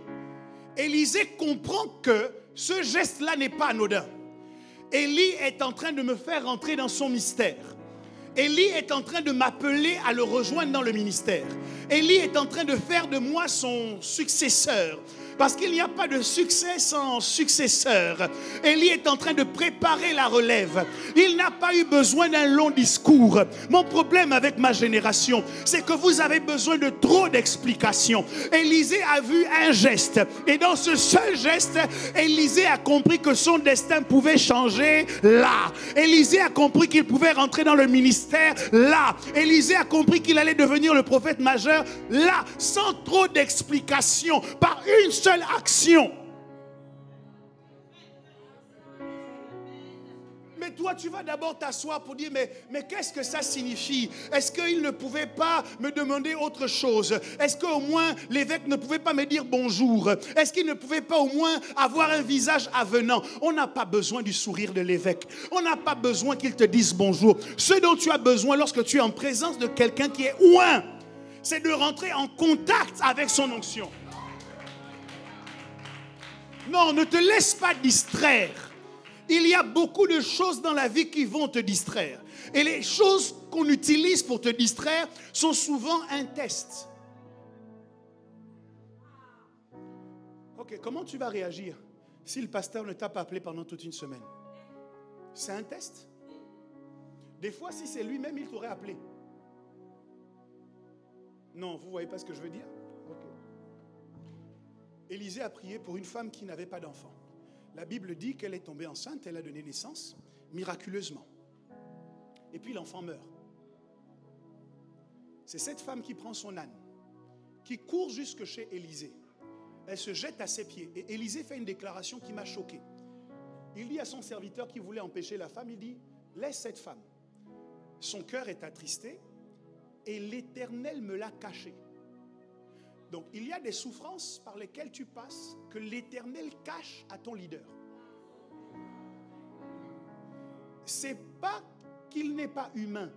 Élisée comprend que ce geste-là n'est pas anodin. Élie est en train de me faire rentrer dans son mystère. Élie est en train de m'appeler à le rejoindre dans le ministère. Élie est en train de faire de moi son successeur. Parce qu'il n'y a pas de succès sans successeur. Élie est en train de préparer la relève. Il n'a pas eu besoin d'un long discours. Mon problème avec ma génération, c'est que vous avez besoin de trop d'explications. Élisée a vu un geste. Et dans ce seul geste, Élisée a compris que son destin pouvait changer là. Élisée a compris qu'il pouvait rentrer dans le ministère là. Élisée a compris qu'il allait devenir le prophète majeur là. Sans trop d'explications. Par une seule action. Mais toi, tu vas d'abord t'asseoir pour dire, mais qu'est-ce que ça signifie? Est-ce qu'il ne pouvait pas me demander autre chose? Est-ce qu'au moins l'évêque ne pouvait pas me dire bonjour? Est-ce qu'il ne pouvait pas au moins avoir un visage avenant? On n'a pas besoin du sourire de l'évêque. On n'a pas besoin qu'il te dise bonjour. Ce dont tu as besoin lorsque tu es en présence de quelqu'un qui est oint, c'est de rentrer en contact avec son onction. Non, ne te laisse pas distraire. Il y a beaucoup de choses dans la vie qui vont te distraire. Et les choses qu'on utilise pour te distraire sont souvent un test. Ok, comment tu vas réagir si le pasteur ne t'a pas appelé pendant toute une semaine? C'est un test. Des fois, si c'est lui-même, il t'aurait appelé. Non, vous ne voyez pas ce que je veux dire? Ok. Élisée a prié pour une femme qui n'avait pas d'enfant. La Bible dit qu'elle est tombée enceinte, elle a donné naissance miraculeusement. et puis l'enfant meurt. C'est cette femme qui prend son âne, qui court jusque chez Élisée. Elle se jette à ses pieds. Et Élisée fait une déclaration qui m'a choqué. Il dit à son serviteur qui voulait empêcher la femme, il dit, laisse cette femme. Son cœur est attristé et l'Éternel me l'a caché. Donc il y a des souffrances par lesquelles tu passes que l'Éternel cache à ton leader. C'est pas qu'il n'est pas humain.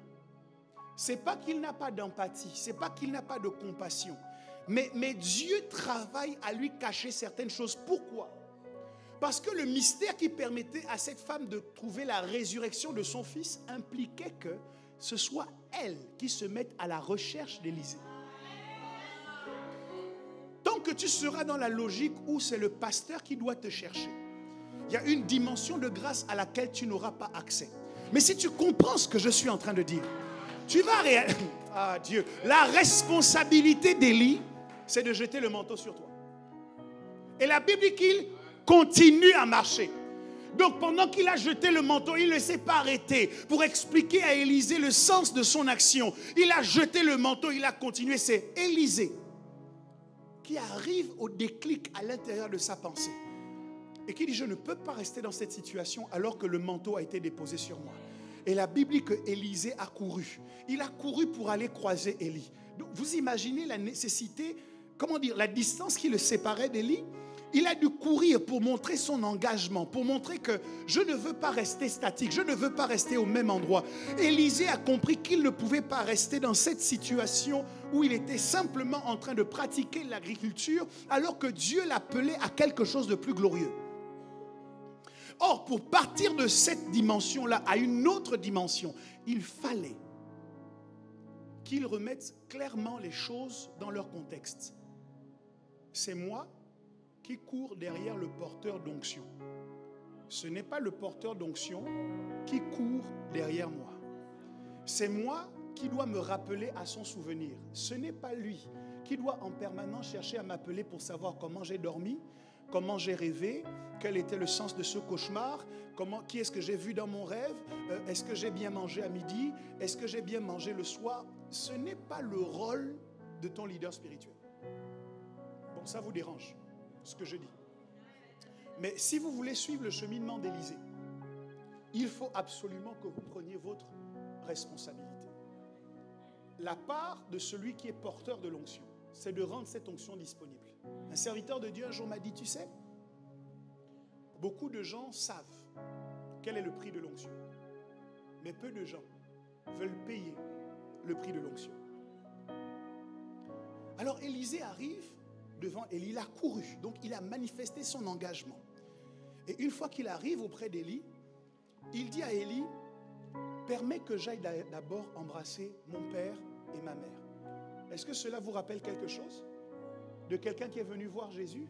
C'est pas qu'il n'a pas d'empathie. C'est pas qu'il n'a pas de compassion. Mais Dieu travaille à lui cacher certaines choses. Pourquoi? Parce que le mystère qui permettait à cette femme de trouver la résurrection de son fils impliquait que ce soit elle qui se mette à la recherche d'Élisée. Tant que tu seras dans la logique où c'est le pasteur qui doit te chercher, il y a une dimension de grâce à laquelle tu n'auras pas accès. Mais si tu comprends ce que je suis en train de dire, tu vas réaliser... Ah Dieu, la responsabilité d'Élie, c'est de jeter le manteau sur toi. Et la Bible dit qu'il continue à marcher. Donc pendant qu'il a jeté le manteau, il ne s'est pas arrêté pour expliquer à Élisée le sens de son action. Il a jeté le manteau, il a continué. C'est Élisée qui arrive au déclic à l'intérieur de sa pensée et qui dit, je ne peux pas rester dans cette situation alors que le manteau a été déposé sur moi. Et la Bible dit que Élisée a couru. Il a couru pour aller croiser Élie. Donc vous imaginez la nécessité, comment dire, la distance qui le séparait d'Élie. Il a dû courir pour montrer son engagement, pour montrer que je ne veux pas rester statique, je ne veux pas rester au même endroit. Élisée a compris qu'il ne pouvait pas rester dans cette situation où il était simplement en train de pratiquer l'agriculture alors que Dieu l'appelait à quelque chose de plus glorieux. Or, pour partir de cette dimension-là à une autre dimension, il fallait qu'il remette clairement les choses dans leur contexte. C'est moi qui court derrière le porteur d'onction. Ce n'est pas le porteur d'onction qui court derrière moi. C'est moi qui dois me rappeler à son souvenir. Ce n'est pas lui qui doit en permanence chercher à m'appeler pour savoir comment j'ai dormi, comment j'ai rêvé, quel était le sens de ce cauchemar, qui est-ce que j'ai vu dans mon rêve, est-ce que j'ai bien mangé à midi, est-ce que j'ai bien mangé le soir. Ce n'est pas le rôle de ton leader spirituel. Bon, ça vous dérange, ce que je dis. Mais si vous voulez suivre le cheminement d'Élisée, il faut absolument que vous preniez votre responsabilité. La part de celui qui est porteur de l'onction, c'est de rendre cette onction disponible. Un serviteur de Dieu un jour m'a dit, tu sais, beaucoup de gens savent quel est le prix de l'onction, mais peu de gens veulent payer le prix de l'onction. Alors Élisée arrive devant Élie, il a couru, donc il a manifesté son engagement. Et une fois qu'il arrive auprès d'Élie, il dit à Élie, permets que j'aille d'abord embrasser mon père et ma mère. Est-ce que cela vous rappelle quelque chose de quelqu'un qui est venu voir Jésus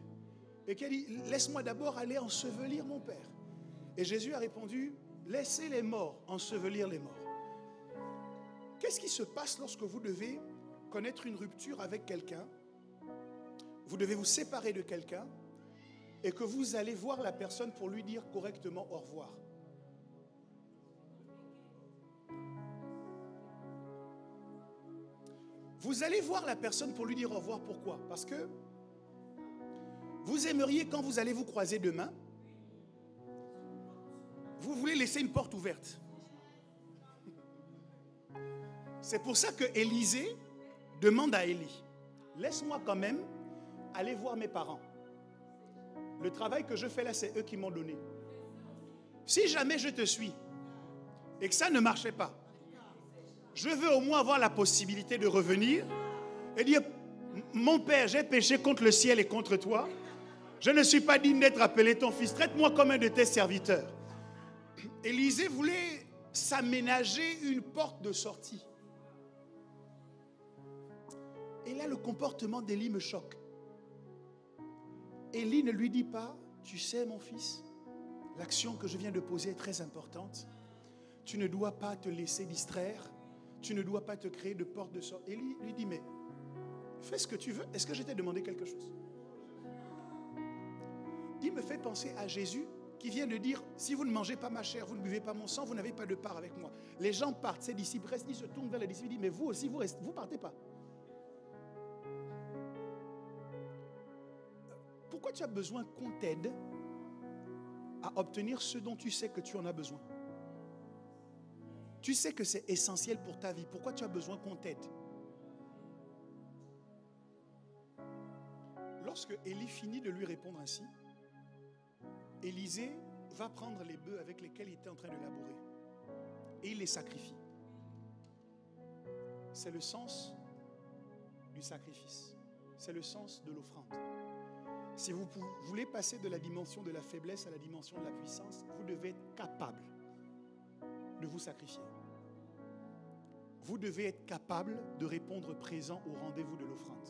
et qui a dit, laisse-moi d'abord aller ensevelir mon père. Et Jésus a répondu, laissez les morts ensevelir les morts. Qu'est-ce qui se passe lorsque vous devez connaître une rupture avec quelqu'un, vous devez vous séparer de quelqu'un et que vous allez voir la personne pour lui dire correctement au revoir? Vous allez voir la personne pour lui dire au revoir. Pourquoi? Parce que vous aimeriez, quand vous allez vous croiser demain, vous voulez laisser une porte ouverte. C'est pour ça que Élisée demande à Élie, laisse-moi quand même aller voir mes parents. Le travail que je fais là, c'est eux qui m'ont donné. Si jamais je te suis et que ça ne marchait pas, je veux au moins avoir la possibilité de revenir et dire, mon père, j'ai péché contre le ciel et contre toi. Je ne suis pas digne d'être appelé ton fils. Traite-moi comme un de tes serviteurs. Élisée voulait s'aménager une porte de sortie. Et là, le comportement d'Élie me choque. Élie ne lui dit pas, tu sais mon fils, l'action que je viens de poser est très importante. Tu ne dois pas te laisser distraire. Tu ne dois pas te créer de porte de sortie. Élie lui dit, mais fais ce que tu veux. Est-ce que je t'ai demandé quelque chose? Il me fait penser à Jésus qui vient de dire, si vous ne mangez pas ma chair, vous ne buvez pas mon sang, vous n'avez pas de part avec moi. Les gens partent, ses disciples restent, ils se tournent vers les disciples, ils disent, mais vous aussi, vous ne partez pas. Pourquoi tu as besoin qu'on t'aide à obtenir ce dont tu sais que tu en as besoin? Tu sais que c'est essentiel pour ta vie. Pourquoi tu as besoin qu'on t'aide? Lorsque Élie finit de lui répondre ainsi, Élisée va prendre les bœufs avec lesquels il était en train de labourer et il les sacrifie. C'est le sens du sacrifice. C'est le sens de l'offrande. Si vous voulez passer de la dimension de la faiblesse à la dimension de la puissance, vous devez être capable de vous sacrifier. Vous devez être capable de répondre présent au rendez-vous de l'offrande.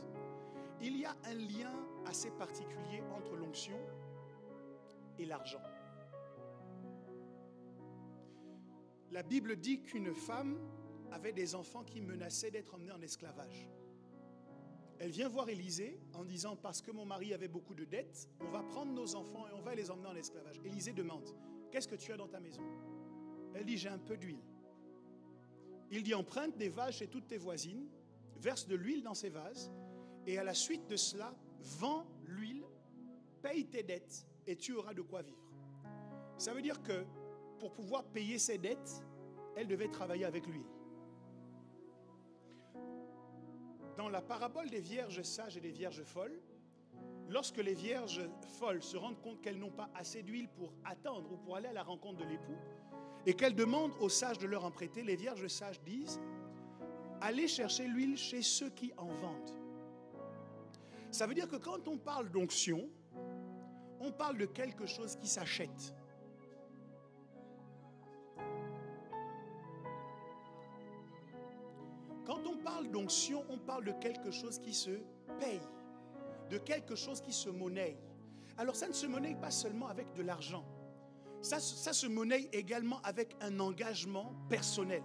Il y a un lien assez particulier entre l'onction et l'argent. La Bible dit qu'une femme avait des enfants qui menaçaient d'être emmenés en esclavage. Elle vient voir Élisée en disant, parce que mon mari avait beaucoup de dettes, on va prendre nos enfants et on va les emmener en esclavage. Élisée demande, qu'est-ce que tu as dans ta maison? Elle dit, j'ai un peu d'huile. Il dit, emprunte des vases chez toutes tes voisines, verse de l'huile dans ces vases, et à la suite de cela, vends l'huile, paye tes dettes, et tu auras de quoi vivre. Ça veut dire que pour pouvoir payer ses dettes, elle devait travailler avec l'huile. Dans la parabole des vierges sages et des vierges folles, lorsque les vierges folles se rendent compte qu'elles n'ont pas assez d'huile pour attendre ou pour aller à la rencontre de l'époux, et qu'elles demandent aux sages de leur en prêter, les vierges sages disent, allez chercher l'huile chez ceux qui en vendent. Ça veut dire que quand on parle d'onction, on parle de quelque chose qui s'achète. Quand on parle d'onction, on parle de quelque chose qui se paye, de quelque chose qui se monnaie. Alors ça ne se monnaie pas seulement avec de l'argent. Ça se monnaie également avec un engagement personnel.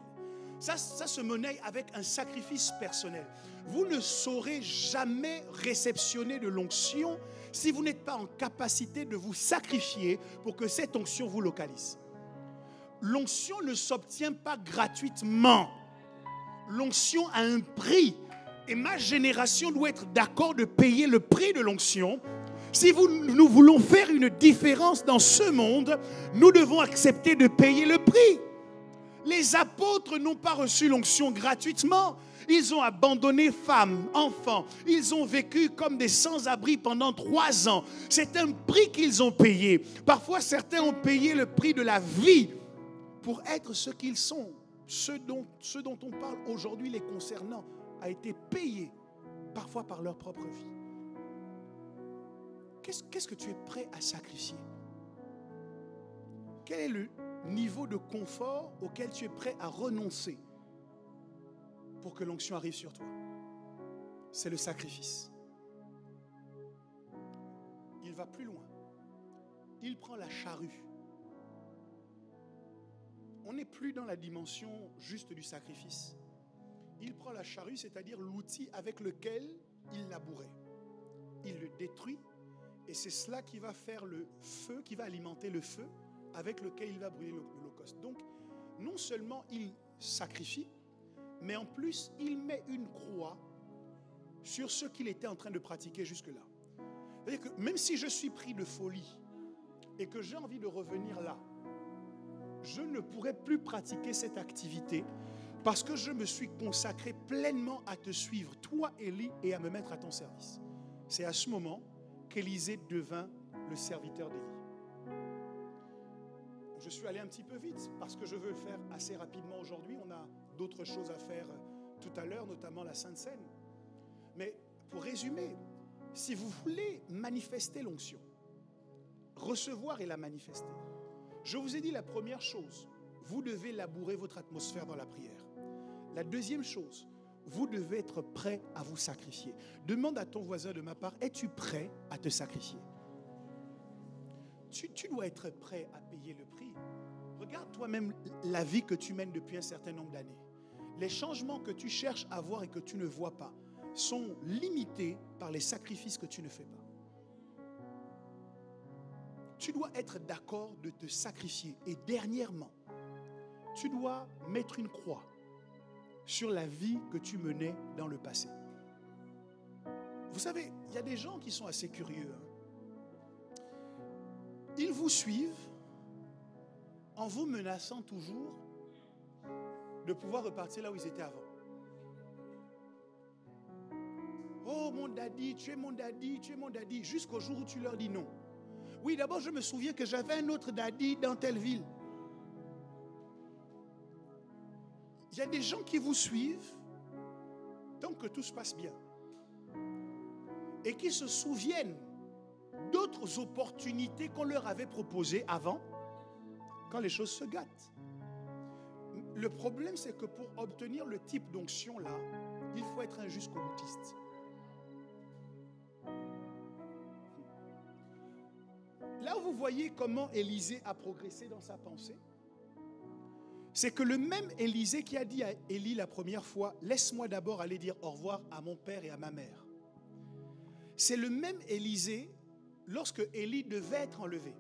Ça se monnaie avec un sacrifice personnel. Vous ne saurez jamais réceptionner de l'onction si vous n'êtes pas en capacité de vous sacrifier pour que cette onction vous localise. L'onction ne s'obtient pas gratuitement. L'onction a un prix. Et ma génération doit être d'accord de payer le prix de l'onction. Si nous voulons faire une différence dans ce monde, nous devons accepter de payer le prix. Les apôtres n'ont pas reçu l'onction gratuitement. Ils ont abandonné femmes, enfants. Ils ont vécu comme des sans-abri pendant 3 ans. C'est un prix qu'ils ont payé. Parfois, certains ont payé le prix de la vie pour être ce qu'ils sont. Ce dont on parle aujourd'hui les concernant a été payé parfois par leur propre vie. Qu'est-ce que tu es prêt à sacrifier? Quel est le niveau de confort auquel tu es prêt à renoncer pour que l'onction arrive sur toi? C'est le sacrifice. Il va plus loin. Il prend la charrue. On n'est plus dans la dimension juste du sacrifice. Il prend la charrue, c'est-à-dire l'outil avec lequel il labourait. Il le détruit et c'est cela qui va faire le feu, qui va alimenter le feu avec lequel il va brûler l'holocauste. Donc, non seulement il sacrifie, mais en plus, il met une croix sur ce qu'il était en train de pratiquer jusque-là. C'est-à-dire que même si je suis pris de folie et que j'ai envie de revenir là, je ne pourrai plus pratiquer cette activité parce que je me suis consacré pleinement à te suivre, toi, Élie, et à me mettre à ton service. C'est à ce moment qu'Élisée devint le serviteur d'Élie. Je suis allé un petit peu vite parce que je veux le faire assez rapidement aujourd'hui. On a d'autres choses à faire tout à l'heure, notamment la Sainte Seine. Mais pour résumer, si vous voulez manifester l'onction, recevoir et la manifester, je vous ai dit la première chose, vous devez labourer votre atmosphère dans la prière. La deuxième chose, vous devez être prêt à vous sacrifier. Demande à ton voisin de ma part, es-tu prêt à te sacrifier? Tu dois être prêt à payer le prix. Regarde toi-même la vie que tu mènes depuis un certain nombre d'années. Les changements que tu cherches à voir et que tu ne vois pas sont limités par les sacrifices que tu ne fais pas. tu dois être d'accord de te sacrifier. Et dernièrement, tu dois mettre une croix sur la vie que tu menais dans le passé. Vous savez, il y a des gens qui sont assez curieux. Ils vous suivent en vous menaçant toujours de pouvoir repartir là où ils étaient avant. Oh mon daddy, tu es mon daddy, tu es mon daddy. Jusqu'au jour où tu leur dis non. Oui, d'abord je me souviens que j'avais un autre daddy dans telle ville. Il y a des gens qui vous suivent tant que tout se passe bien. Et qui se souviennent d'autres opportunités qu'on leur avait proposées avant, quand les choses se gâtent. Le problème, c'est que pour obtenir le type d'onction-là, il faut être un jusqu'au boutiste. Là, vous voyez comment Élisée a progressé dans sa pensée. C'est que le même Élisée qui a dit à Élie la première fois, « Laisse-moi d'abord aller dire au revoir à mon père et à ma mère ». C'est le même Élisée, lorsque Élie devait être enlevé,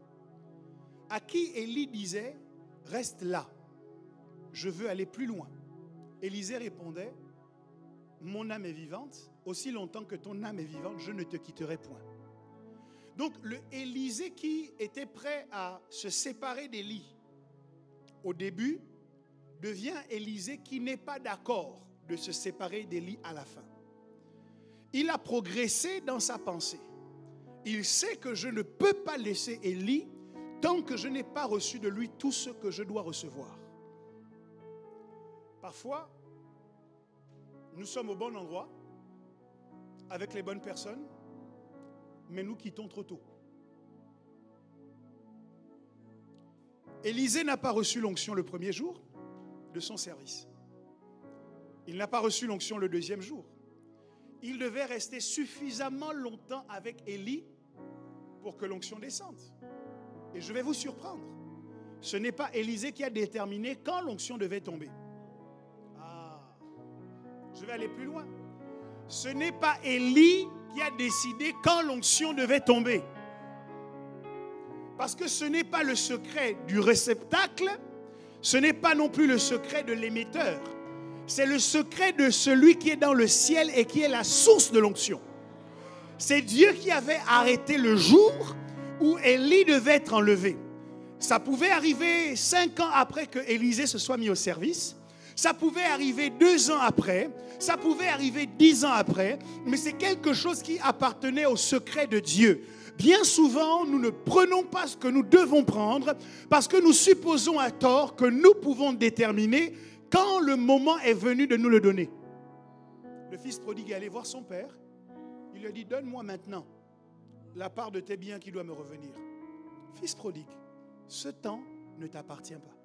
à qui Élie disait, « Reste là, je veux aller plus loin ». Élisée répondait, « Mon âme est vivante, aussi longtemps que ton âme est vivante, je ne te quitterai point ». Donc le Élisée qui était prêt à se séparer d'Élie au début, devient Élisée qui n'est pas d'accord de se séparer d'Élie à la fin. Il a progressé dans sa pensée. Il sait que je ne peux pas laisser Élie tant que je n'ai pas reçu de lui tout ce que je dois recevoir. Parfois, nous sommes au bon endroit, avec les bonnes personnes, mais nous quittons trop tôt. Élisée n'a pas reçu l'onction le premier jour de son service. Il n'a pas reçu l'onction le deuxième jour. Il devait rester suffisamment longtemps avec Élie pour que l'onction descende. Et je vais vous surprendre. Ce n'est pas Élisée qui a déterminé quand l'onction devait tomber. Je vais aller plus loin. Ce n'est pas Élie qui a décidé quand l'onction devait tomber. Parce que ce n'est pas le secret du réceptacle, ce n'est pas non plus le secret de l'émetteur. C'est le secret de celui qui est dans le ciel et qui est la source de l'onction. C'est Dieu qui avait arrêté le jour où Élie devait être enlevé. Ça pouvait arriver 5 ans après que Élisée se soit mis au service. Ça pouvait arriver 2 ans après. Ça pouvait arriver 10 ans après. Mais c'est quelque chose qui appartenait au secret de Dieu. Bien souvent, nous ne prenons pas ce que nous devons prendre parce que nous supposons à tort que nous pouvons déterminer quand le moment est venu de nous le donner. Le fils prodigue est allé voir son père. Il lui a dit, donne-moi maintenant la part de tes biens qui doit me revenir. Fils prodigue, ce temps ne t'appartient pas.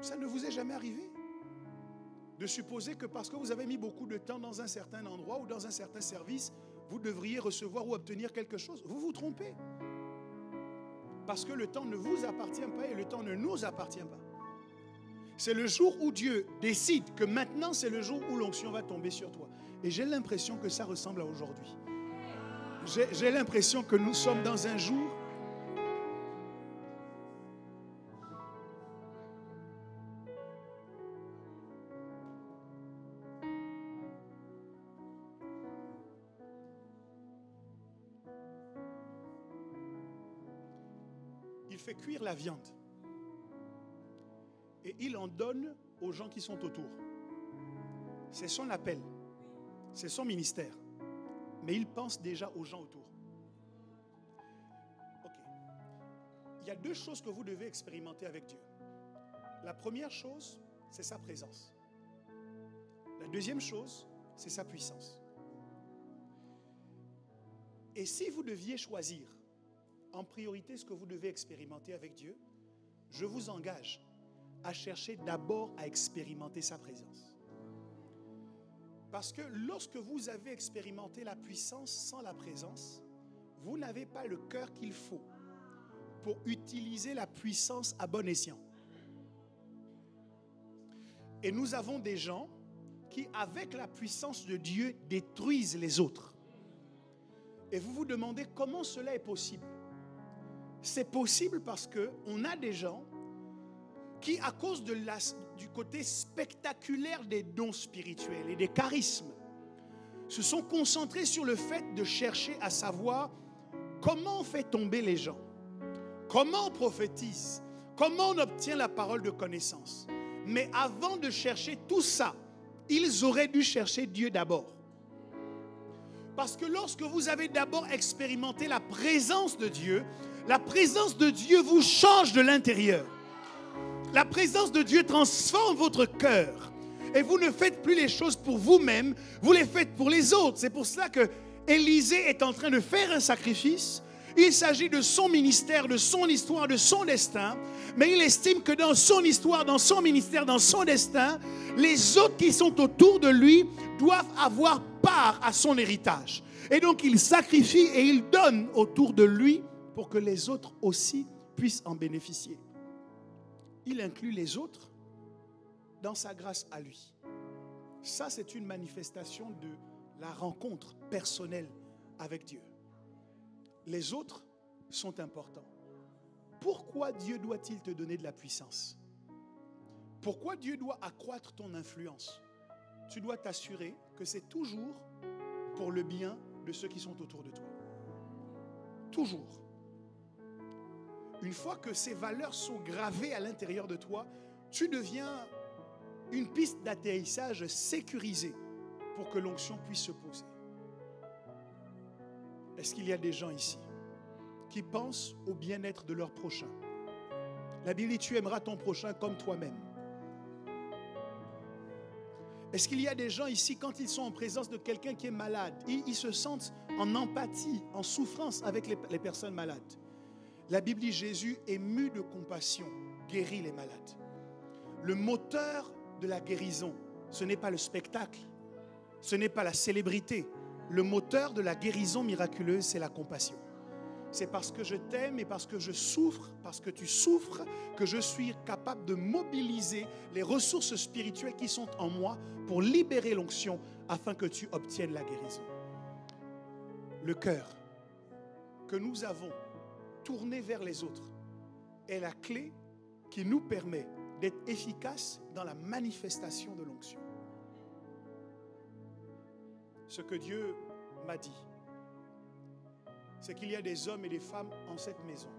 Ça ne vous est jamais arrivé de supposer que parce que vous avez mis beaucoup de temps dans un certain endroit ou dans un certain service, vous devriez recevoir ou obtenir quelque chose. Vous vous trompez. Parce que le temps ne vous appartient pas et le temps ne nous appartient pas. C'est le jour où Dieu décide que maintenant c'est le jour où l'onction va tomber sur toi. Et j'ai l'impression que ça ressemble à aujourd'hui. J'ai l'impression que nous sommes dans un jour il fait cuire la viande et il en donne aux gens qui sont autour. C'est son appel, c'est son ministère, mais il pense déjà aux gens autour. Ok. Il y a 2 choses que vous devez expérimenter avec Dieu. La première chose, c'est sa présence. La deuxième chose, c'est sa puissance. Et si vous deviez choisir en priorité ce que vous devez expérimenter avec Dieu, je vous engage à chercher d'abord à expérimenter sa présence. Parce que lorsque vous avez expérimenté la puissance sans la présence, vous n'avez pas le cœur qu'il faut pour utiliser la puissance à bon escient. Et nous avons des gens qui, avec la puissance de Dieu, détruisent les autres. Et vous vous demandez comment cela est possible. C'est possible parce qu'on a des gens qui, à cause du côté spectaculaire des dons spirituels et des charismes, se sont concentrés sur le fait de chercher à savoir comment on fait tomber les gens, comment on prophétise, comment on obtient la parole de connaissance. Mais avant de chercher tout ça, ils auraient dû chercher Dieu d'abord. Parce que lorsque vous avez d'abord expérimenté la présence de Dieu, la présence de Dieu vous change de l'intérieur. La présence de Dieu transforme votre cœur. Et vous ne faites plus les choses pour vous-même, vous les faites pour les autres. C'est pour cela que Élisée est en train de faire un sacrifice. Il s'agit de son ministère, de son histoire, de son destin. Mais il estime que dans son histoire, dans son ministère, dans son destin, les autres qui sont autour de lui doivent avoir part à son héritage. Et donc il sacrifie et il donne autour de lui pour que les autres aussi puissent en bénéficier. Il inclut les autres dans sa grâce à lui. Ça, c'est une manifestation de la rencontre personnelle avec Dieu. Les autres sont importants. Pourquoi Dieu doit-il te donner de la puissance? Pourquoi Dieu doit accroître ton influence? Tu dois t'assurer que c'est toujours pour le bien de ceux qui sont autour de toi. Toujours. Une fois que ces valeurs sont gravées à l'intérieur de toi, tu deviens une piste d'atterrissage sécurisée pour que l'onction puisse se poser. Est-ce qu'il y a des gens ici qui pensent au bien-être de leur prochain? La Bible dit, tu aimeras ton prochain comme toi-même. Est-ce qu'il y a des gens ici, quand ils sont en présence de quelqu'un qui est malade, ils se sentent en empathie, en souffrance avec les personnes malades? La Bible dit, Jésus, ému de compassion, guérit les malades. Le moteur de la guérison, ce n'est pas le spectacle, ce n'est pas la célébrité. Le moteur de la guérison miraculeuse, c'est la compassion. C'est parce que je t'aime et parce que je souffre, parce que tu souffres, que je suis capable de mobiliser les ressources spirituelles qui sont en moi pour libérer l'onction afin que tu obtiennes la guérison. Le cœur que nous avons tourné vers les autres est la clé qui nous permet d'être efficaces dans la manifestation de l'onction. Ce que Dieu m'a dit, c'est qu'il y a des hommes et des femmes en cette maison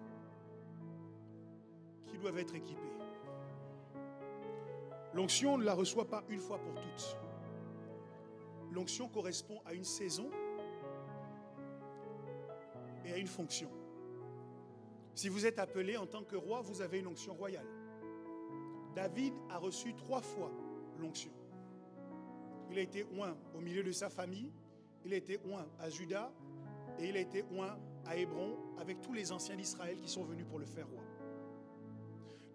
qui doivent être équipés. L'onction, on ne la reçoit pas une fois pour toutes. L'onction correspond à une saison et à une fonction. Si vous êtes appelé en tant que roi, vous avez une onction royale. David a reçu 3 fois l'onction. Il a été oint au milieu de sa famille, il a été oint à Juda et il a été oint à Hébron avec tous les anciens d'Israël qui sont venus pour le faire roi.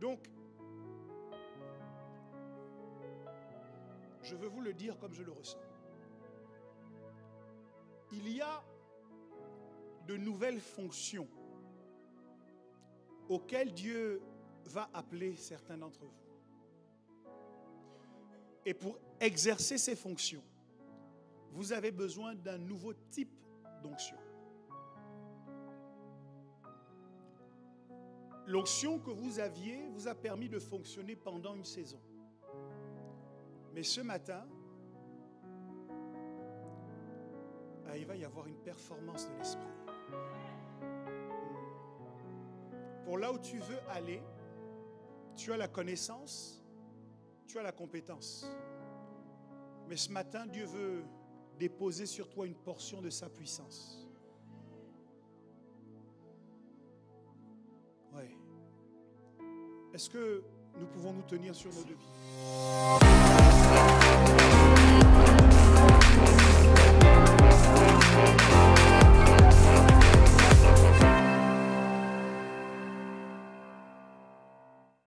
Donc, je veux vous le dire comme je le ressens. Il y a de nouvelles fonctions auxquelles Dieu va appeler certains d'entre vous. Et pour exercer ces fonctions, vous avez besoin d'un nouveau type d'onction. L'onction que vous aviez vous a permis de fonctionner pendant une saison. Mais ce matin, il va y avoir une performance de l'esprit. Pour là où tu veux aller, tu as la connaissance, tu as la compétence. Mais ce matin, Dieu veut déposer sur toi une portion de sa puissance. Oui. Est-ce que nous pouvons nous tenir sur nos deux pieds?